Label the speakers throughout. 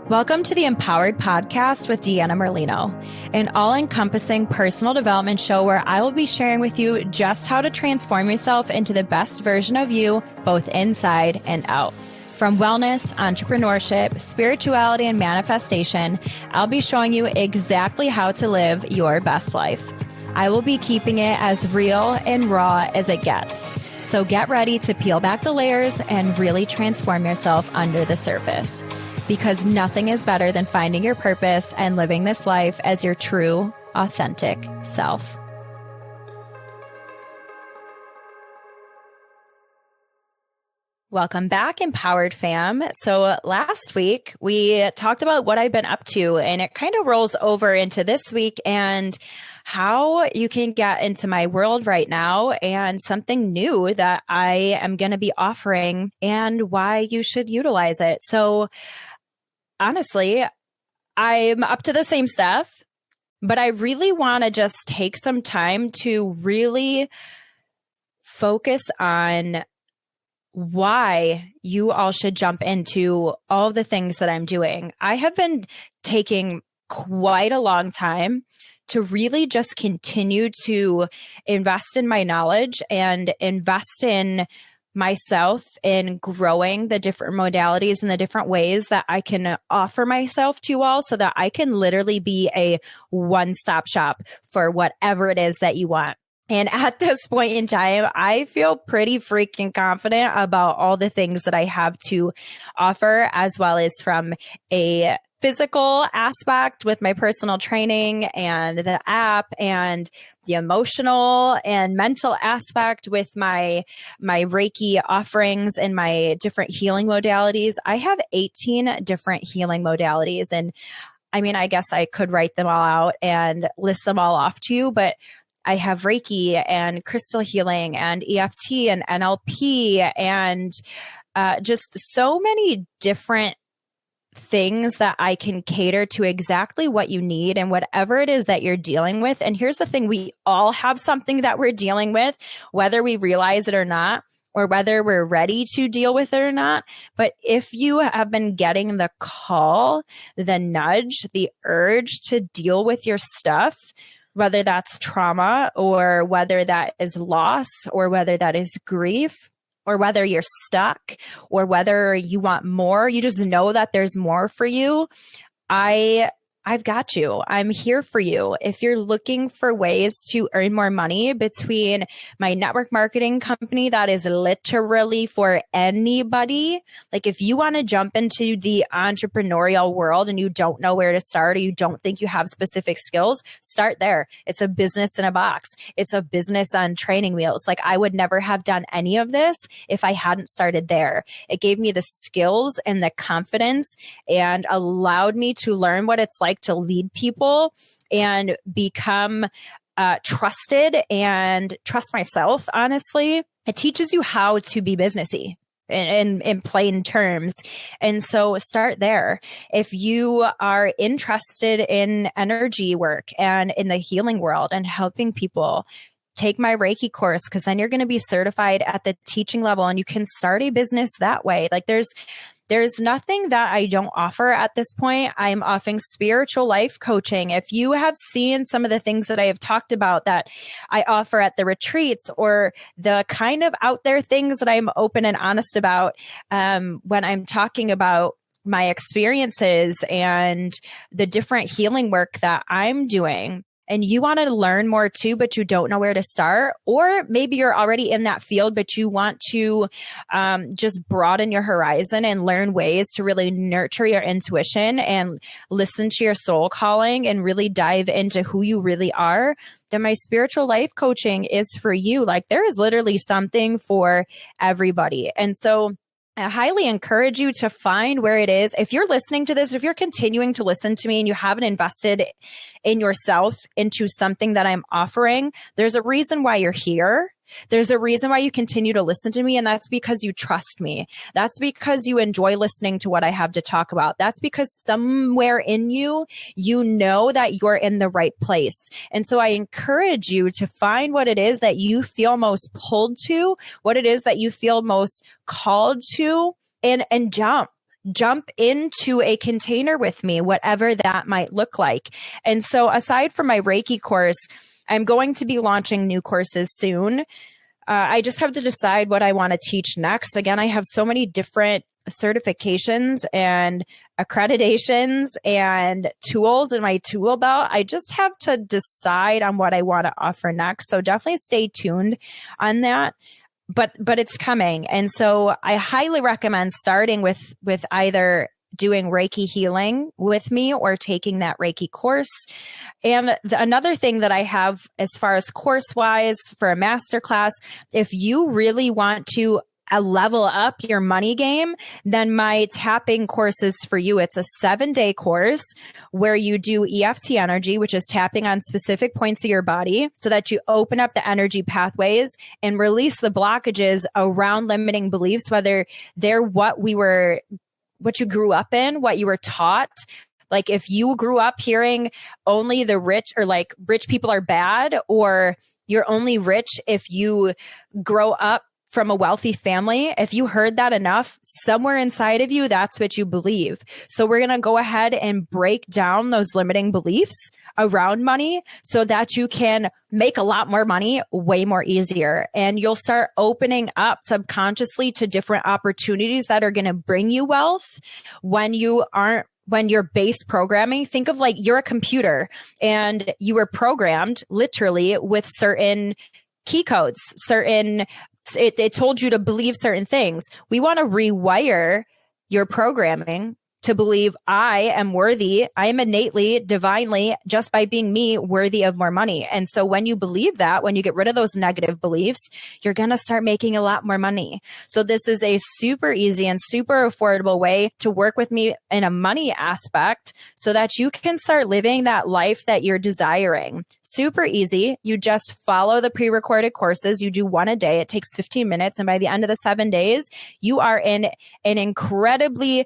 Speaker 1: Welcome to the Empowered Podcast with Deanna Merlino, an all-encompassing personal development show where I will be sharing with you just how to transform yourself into the best version of you, both inside and out. From wellness, entrepreneurship, spirituality, and manifestation, I'll be showing you exactly how to live your best life. I will be keeping it as real and raw as it gets. So get ready to peel back the layers and really transform yourself under the surface. Because nothing is better than finding your purpose and living this life as your true, authentic self. Welcome back, Empowered fam. So last week we talked about what I've been up to, and it kind of rolls over into this week and how you can get into my world right now and something new that I am going to be offering and why you should utilize it. So honestly, I'm up to the same stuff, but I really want to just take some time to really focus on why you all should jump into all the things that I'm doing. I have been taking quite a long time to really just continue to invest in my knowledge and invest in myself in growing the different modalities and the different ways that I can offer myself to you all so that I can literally be a one-stop shop for whatever it is that you want. And at this point in time, I feel pretty freaking confident about all the things that I have to offer, as well as from a physical aspect with my personal training and the app, and the emotional and mental aspect with my Reiki offerings and my different healing modalities. I have 18 different healing modalities. And I mean, I guess I could write them all out and list them all off to you, but I have Reiki and crystal healing and EFT and NLP and just so many different things that I can cater to exactly what you need and whatever it is that you're dealing with. And here's the thing, we all have something that we're dealing with, whether we realize it or not, or whether we're ready to deal with it or not. But if you have been getting the call, the nudge, the urge to deal with your stuff, whether that's trauma or whether that is loss or whether that is grief, or whether you're stuck, or whether you want more, you just know that there's more for you, I've got you. I'm here for you. If you're looking for ways to earn more money between my network marketing company that is literally for anybody, like if you want to jump into the entrepreneurial world and you don't know where to start, or you don't think you have specific skills, start there. It's a business in a box. It's a business on training wheels. Like I would never have done any of this if I hadn't started there. It gave me the skills and the confidence and allowed me to learn what it's like to lead people and become trusted and trust myself. Honestly, it teaches you how to be businessy in plain terms. And so start there. If you are interested in energy work and in the healing world and helping people, take my Reiki course, because then you're going to be certified at the teaching level and you can start a business that way. Like there's nothing that I don't offer at this point. I'm offering spiritual life coaching. If you have seen some of the things that I have talked about that I offer at the retreats, or the kind of out there things that I'm open and honest about when I'm talking about my experiences and the different healing work that I'm doing, and you want to learn more too, but you don't know where to start, or maybe you're already in that field, but you want to just broaden your horizon and learn ways to really nurture your intuition and listen to your soul calling and really dive into who you really are, then my spiritual life coaching is for you. Like there is literally something for everybody. And so I highly encourage you to find where it is. If you're listening to this, if you're continuing to listen to me and you haven't invested in yourself into something that I'm offering, there's a reason why you're here. There's a reason why you continue to listen to me, and that's because you trust me. That's because you enjoy listening to what I have to talk about. That's because somewhere in you, you know that you're in the right place. And so I encourage you to find what it is that you feel most pulled to, what it is that you feel most called to, and jump. jump into a container with me, whatever that might look like. And so aside from my Reiki course, I'm going to be launching new courses soon. I just have to decide what I want to teach next. Again, I have so many different certifications and accreditations and tools in my tool belt. I just have to decide on what I want to offer next. So definitely stay tuned on that. But it's coming. And so I highly recommend starting with either doing Reiki healing with me or taking that Reiki course. And another thing that I have as far as course wise for a masterclass, if you really want to level up your money game, then my tapping course is for you. It's a 7-day course where you do EFT energy, which is tapping on specific points of your body so that you open up the energy pathways and release the blockages around limiting beliefs, whether they're what you grew up in, what you were taught. Like if you grew up hearing only the rich or like rich people are bad, or you're only rich if you grow up from a wealthy family, if you heard that enough, somewhere inside of you, that's what you believe. So we're going to go ahead and break down those limiting beliefs around money so that you can make a lot more money way more easier. And you'll start opening up subconsciously to different opportunities that are going to bring you wealth when you're base programming. Think of like you're a computer and you were programmed literally with certain key codes, it told you to believe certain things. We want to rewire your programming to believe I am worthy. I am innately, divinely, just by being me, worthy of more money. And so when you believe that, when you get rid of those negative beliefs, you're going to start making a lot more money. So this is a super easy and super affordable way to work with me in a money aspect so that you can start living that life that you're desiring. Super easy. You just follow the pre-recorded courses. You do one a day. It takes 15 minutes. And by the end of the 7 days, you are in an incredibly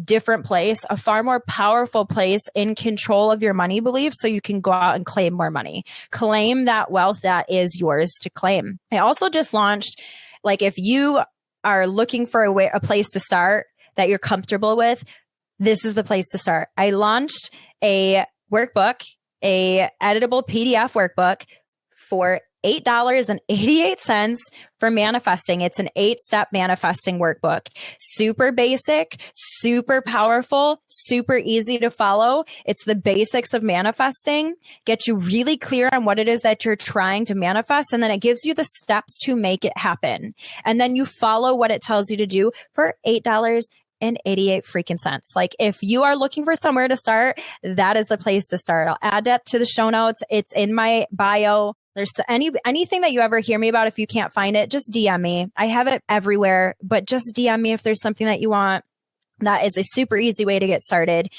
Speaker 1: different place, a far more powerful place in control of your money beliefs so you can go out and claim more money, claim that wealth that is yours to claim. I also just launched, like if you are looking for a place to start that you're comfortable with, this is the place to start. I launched a workbook, a editable PDF workbook for $8.88 for manifesting. It's an 8-step manifesting workbook. Super basic, super powerful, super easy to follow. It's the basics of manifesting, get you really clear on what it is that you're trying to manifest. And then it gives you the steps to make it happen. And then you follow what it tells you to do for $8.88 freaking cents. Like if you are looking for somewhere to start, that is the place to start. I'll add that to the show notes. It's in my bio. There's anything that you ever hear me about, if you can't find it, just DM me. I have it everywhere, but just DM me if there's something that you want. That is a super easy way to get started.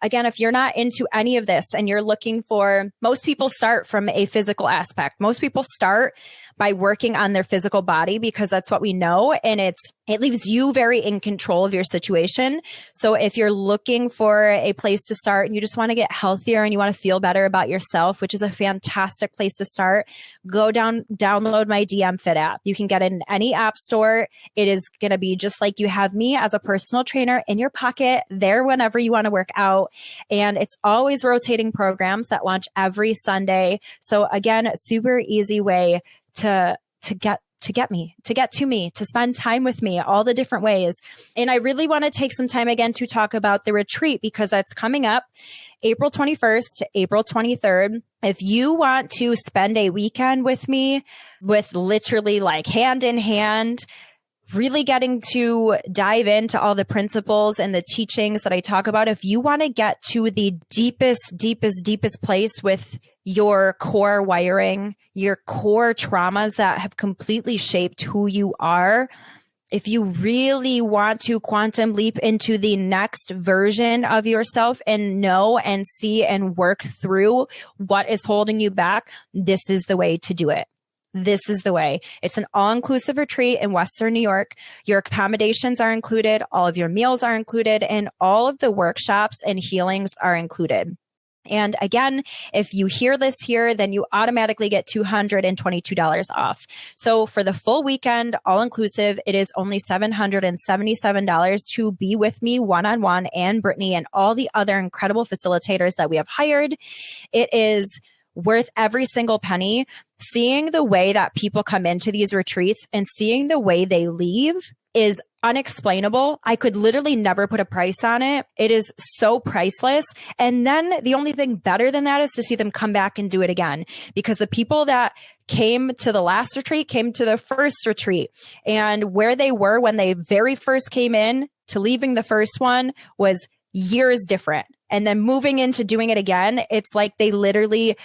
Speaker 1: Again, if you're not into any of this and you're looking for, most people start from a physical aspect. Most people start by working on their physical body because that's what we know. And it leaves you very in control of your situation. So if you're looking for a place to start and you just want to get healthier and you want to feel better about yourself, which is a fantastic place to start, download my DM Fit app. You can get it in any app store. It is going to be just like you have me as a personal trainer in your pocket there whenever you want to work out. And it's always rotating programs that launch every Sunday. So again, super easy way to get to me, to spend time with me, all the different ways. And I really want to take some time again to talk about the retreat because that's coming up April 21st to April 23rd. If you want to spend a weekend with me, with literally like hand in hand, really getting to dive into all the principles and the teachings that I talk about. If you want to get to the deepest place with your core wiring, your core traumas that have completely shaped who you are, if you really want to quantum leap into the next version of yourself and know and see and work through what is holding you back, this is the way to do it. This is the way. It's an all-inclusive retreat in Western New York. Your accommodations are included. All of your meals are included, and all of the workshops and healings are included. And again, if you hear this here, then you automatically get $222 off. So for the full weekend, all inclusive, it is only $777 to be with me one-on-one and Brittany and all the other incredible facilitators that we have hired. It is worth every single penny. Seeing the way that people come into these retreats and seeing the way they leave is unexplainable. I could literally never put a price on it. It is so priceless. And then the only thing better than that is to see them come back and do it again, because the people that came to the last retreat came to the first retreat, and where they were when they very first came in to leaving the first one was years different. And then moving into doing it again, it's like they literally,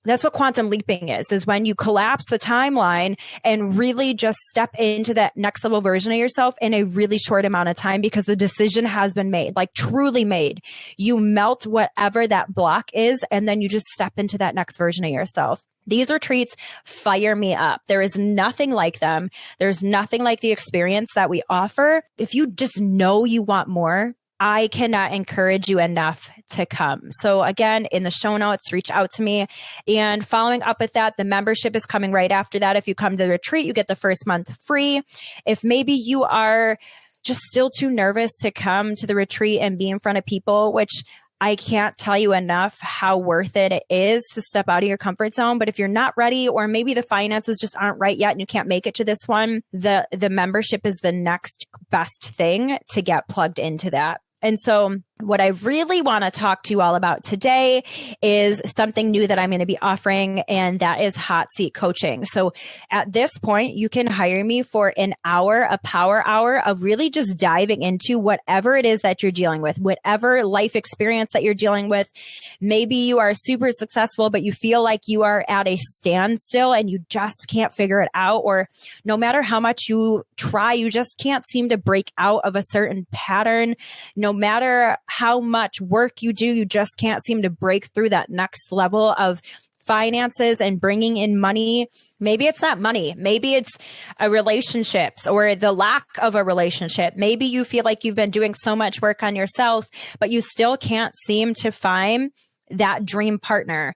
Speaker 1: that's what quantum leaping is when you collapse the timeline and really just step into that next level version of yourself in a really short amount of time, because the decision has been made, like truly made. You melt whatever that block is, and then you just step into that next version of yourself. These retreats fire me up. There is nothing like them. There's nothing like the experience that we offer. If you just know you want more, I cannot encourage you enough to come. So again, in the show notes, reach out to me. And following up with that, the membership is coming right after that. If you come to the retreat, you get the first month free. If maybe you are just still too nervous to come to the retreat and be in front of people, which I can't tell you enough how worth it is to step out of your comfort zone. But if you're not ready, or maybe the finances just aren't right yet and you can't make it to this one, the membership is the next best thing to get plugged into that. And so what I really want to talk to you all about today is something new that I'm going to be offering, and that is hot seat coaching. So at this point, you can hire me for an hour, a power hour of really just diving into whatever it is that you're dealing with, whatever life experience that you're dealing with. Maybe you are super successful, but you feel like you are at a standstill and you just can't figure it out, or no matter how much you try, you just can't seem to break out of a certain pattern. No matter how much work you do, you just can't seem to break through that next level of finances and bringing in money. Maybe it's not money. Maybe it's a relationships or the lack of a relationship. Maybe you feel like you've been doing so much work on yourself, but you still can't seem to find that dream partner.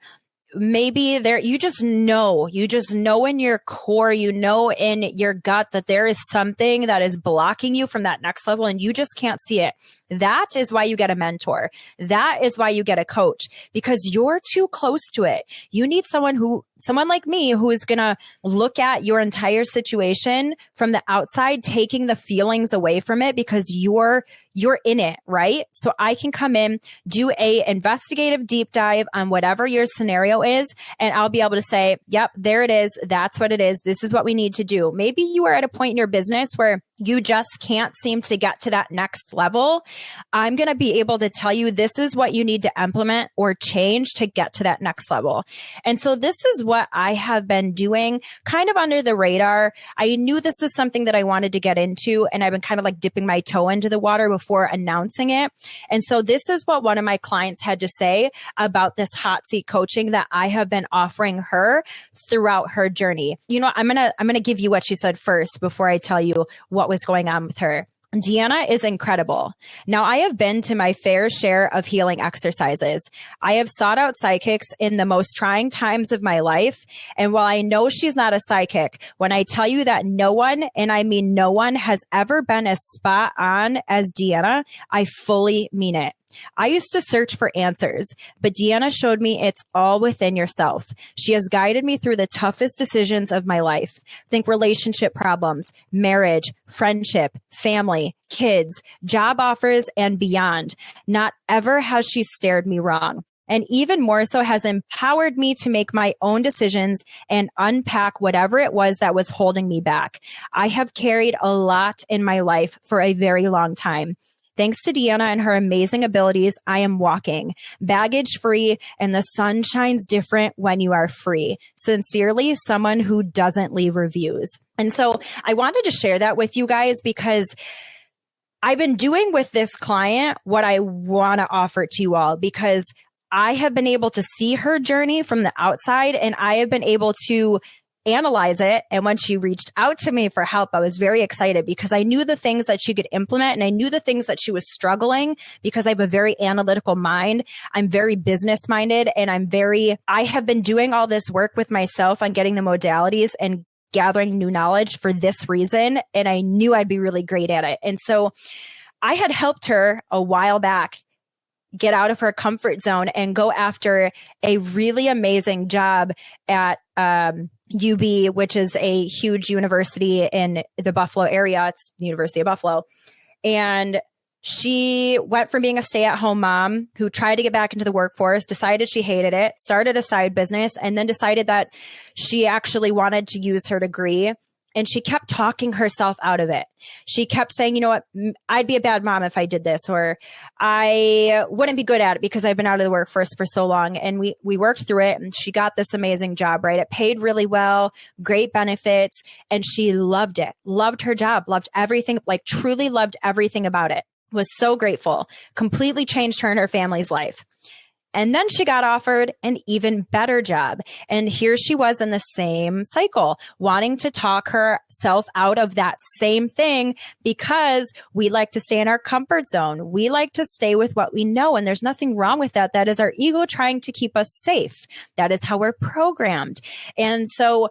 Speaker 1: Maybe you just know in your core, you know in your gut that there is something that is blocking you from that next level and you just can't see it. That is why you get a mentor. That is why you get a coach, because you're too close to it. You need someone like me, who is going to look at your entire situation from the outside, taking the feelings away from it, because you're in it, right? So I can come in, do a investigative deep dive on whatever your scenario is, and I'll be able to say, yep, there it is. That's what it is. This is what we need to do. Maybe you are at a point in your business where you just can't seem to get to that next level. I'm going to be able to tell you this is what you need to implement or change to get to that next level. And so this is what I have been doing kind of under the radar. I knew this is something that I wanted to get into, and I've been kind of like dipping my toe into the water before announcing it. And so this is what one of my clients had to say about this hot seat coaching that I have been offering her throughout her journey. You know, I'm going to give you what she said first before I tell you what was going on with her. Deanna is incredible. Now, I have been to my fair share of healing exercises. I have sought out psychics in the most trying times of my life. And while I know she's not a psychic, when I tell you that no one, and I mean no one, has ever been as spot on as Deanna, I fully mean it. I used to search for answers, but Deanna showed me it's all within yourself. She has guided me through the toughest decisions of my life. Think relationship problems, marriage, friendship, family, kids, job offers, and beyond. Not ever has she steered me wrong. And even more so, has empowered me to make my own decisions and unpack whatever it was that was holding me back. I have carried a lot in my life for a very long time. Thanks to Deanna and her amazing abilities, I am walking baggage free, and the sun shines different when you are free. Sincerely, someone who doesn't leave reviews. And so I wanted to share that with you guys, because I've been doing with this client what I want to offer to you all, because I have been able to see her journey from the outside, and I have been able to analyze it. And when she reached out to me for help, I was very excited because I knew the things that she could implement and I knew the things that she was struggling because I have a very analytical mind. I'm very business minded and I have been doing all this work with myself on getting the modalities and gathering new knowledge for this reason. And I knew I'd be really great at it. And so I had helped her a while back get out of her comfort zone and go after a really amazing job at UB, which is a huge university in the Buffalo area. It's the University of Buffalo. And she went from being a stay-at-home mom who tried to get back into the workforce, decided she hated it, started a side business, and then decided that she actually wanted to use her degree. And she kept talking herself out of it. She kept saying, you know what, I'd be a bad mom if I did this, or I wouldn't be good at it because I've been out of the workforce for so long. And we worked through it and she got this amazing job, right? It paid really well, great benefits. And she loved it, loved her job, loved everything, like truly loved everything about it, was so grateful, completely changed her and her family's life. And then she got offered an even better job. And here she was in the same cycle, wanting to talk herself out of that same thing because we like to stay in our comfort zone. We like to stay with what we know. And there's nothing wrong with that. That is our ego trying to keep us safe. That is how we're programmed. And so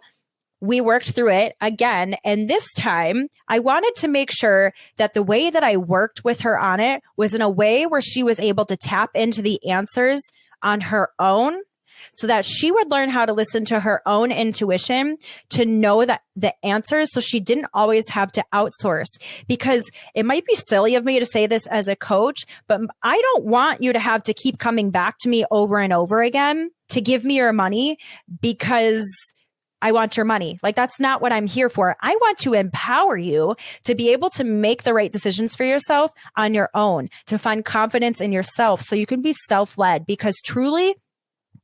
Speaker 1: we worked through it again. And this time I wanted to make sure that the way that I worked with her on it was in a way where she was able to tap into the answers on her own so that she would learn how to listen to her own intuition to know that the answers. So she didn't always have to outsource, because it might be silly of me to say this as a coach, but I don't want you to have to keep coming back to me over and over again to give me your money because I want your money. Like, that's not what I'm here for. I want to empower you to be able to make the right decisions for yourself on your own, to find confidence in yourself so you can be self-led, because truly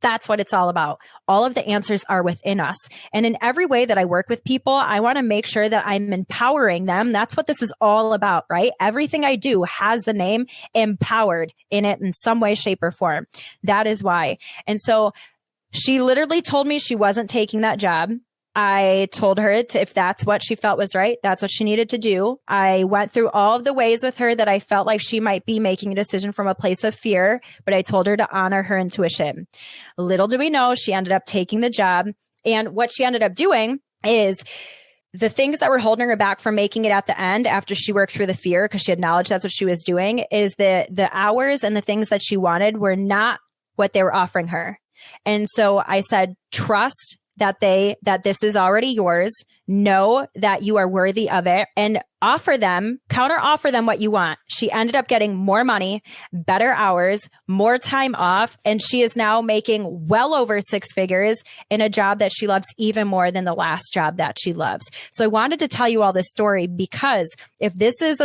Speaker 1: that's what it's all about. All of the answers are within us. And in every way that I work with people, I want to make sure that I'm empowering them. That's what this is all about, right? Everything I do has the name empowered in it in some way, shape, or form. That is why. And so she literally told me she wasn't taking that job. I told her if that's what she felt was right, that's what she needed to do. I went through all of the ways with her that I felt like she might be making a decision from a place of fear, but I told her to honor her intuition. Little do we know, she ended up taking the job. And what she ended up doing is the things that were holding her back from making it at the end after she worked through the fear, because she had knowledge that's what she was doing, is the hours and the things that she wanted were not what they were offering her. And so I said, trust that this is already yours. Know that you are worthy of it, and counter offer them what you want. She ended up getting more money, better hours, more time off. And she is now making well over 6 figures in a job that she loves even more than the last job that she loves. So I wanted to tell you all this story because if this is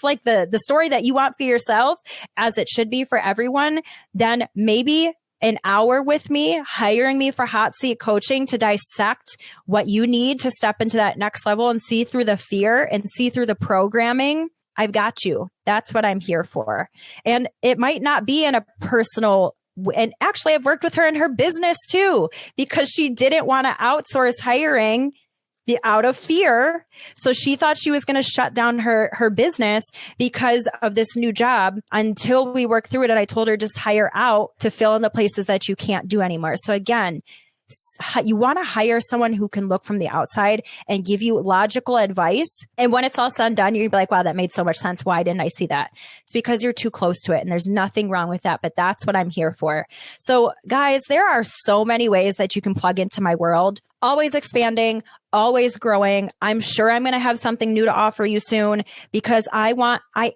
Speaker 1: like the story that you want for yourself, as it should be for everyone, then maybe an hour with me, hiring me for hot seat coaching to dissect what you need to step into that next level and see through the fear and see through the programming. I've got you. That's what I'm here for. And it might not be in a personal, and actually I've worked with her in her business too, because she didn't want to outsource hiring out of fear. So she thought she was going to shut down her business because of this new job until we worked through it. And I told her, just hire out to fill in the places that you can't do anymore. So again, you want to hire someone who can look from the outside and give you logical advice. And when it's all said and done, you'd be like, wow, that made so much sense. Why didn't I see that? It's because you're too close to it. And there's nothing wrong with that, but that's what I'm here for. So guys, there are so many ways that you can plug into my world. Always expanding, always growing. I'm sure I'm going to have something new to offer you soon, because I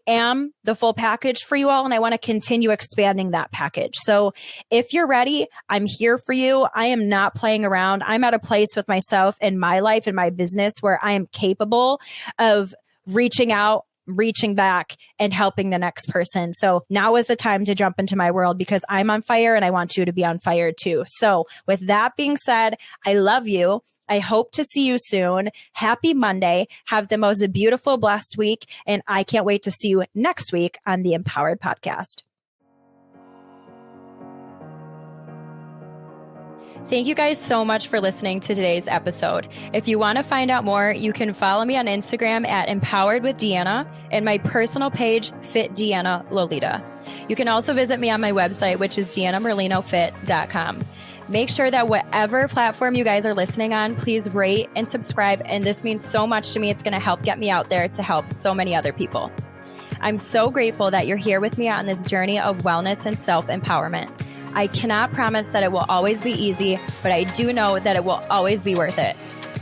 Speaker 1: am the full package for you all, and I want to continue expanding that package. So if you're ready, I'm here for you. I am not playing around. I'm at a place with myself in my life and my business where I am capable of reaching out, reaching back, and helping the next person. So now is the time to jump into my world, because I'm on fire and I want you to be on fire too. So with that being said, I love you. I hope to see you soon. Happy Monday. Have the most beautiful, blessed week. And I can't wait to see you next week on the Empowered Podcast. Thank you guys so much for listening to today's episode. If you want to find out more, you can follow me on Instagram at Empowered with Deanna and my personal page, Fit Deanna Lolita. You can also visit me on my website, which is deannamerlinofit.com. Make sure that whatever platform you guys are listening on, please rate and subscribe. And this means so much to me. It's going to help get me out there to help so many other people. I'm so grateful that you're here with me on this journey of wellness and self-empowerment. I cannot promise that it will always be easy, but I do know that it will always be worth it.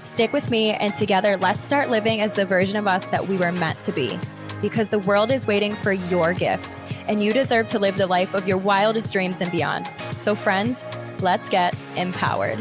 Speaker 1: Stick with me, and together, let's start living as the version of us that we were meant to be. Because the world is waiting for your gifts, and you deserve to live the life of your wildest dreams and beyond. So friends, let's get empowered.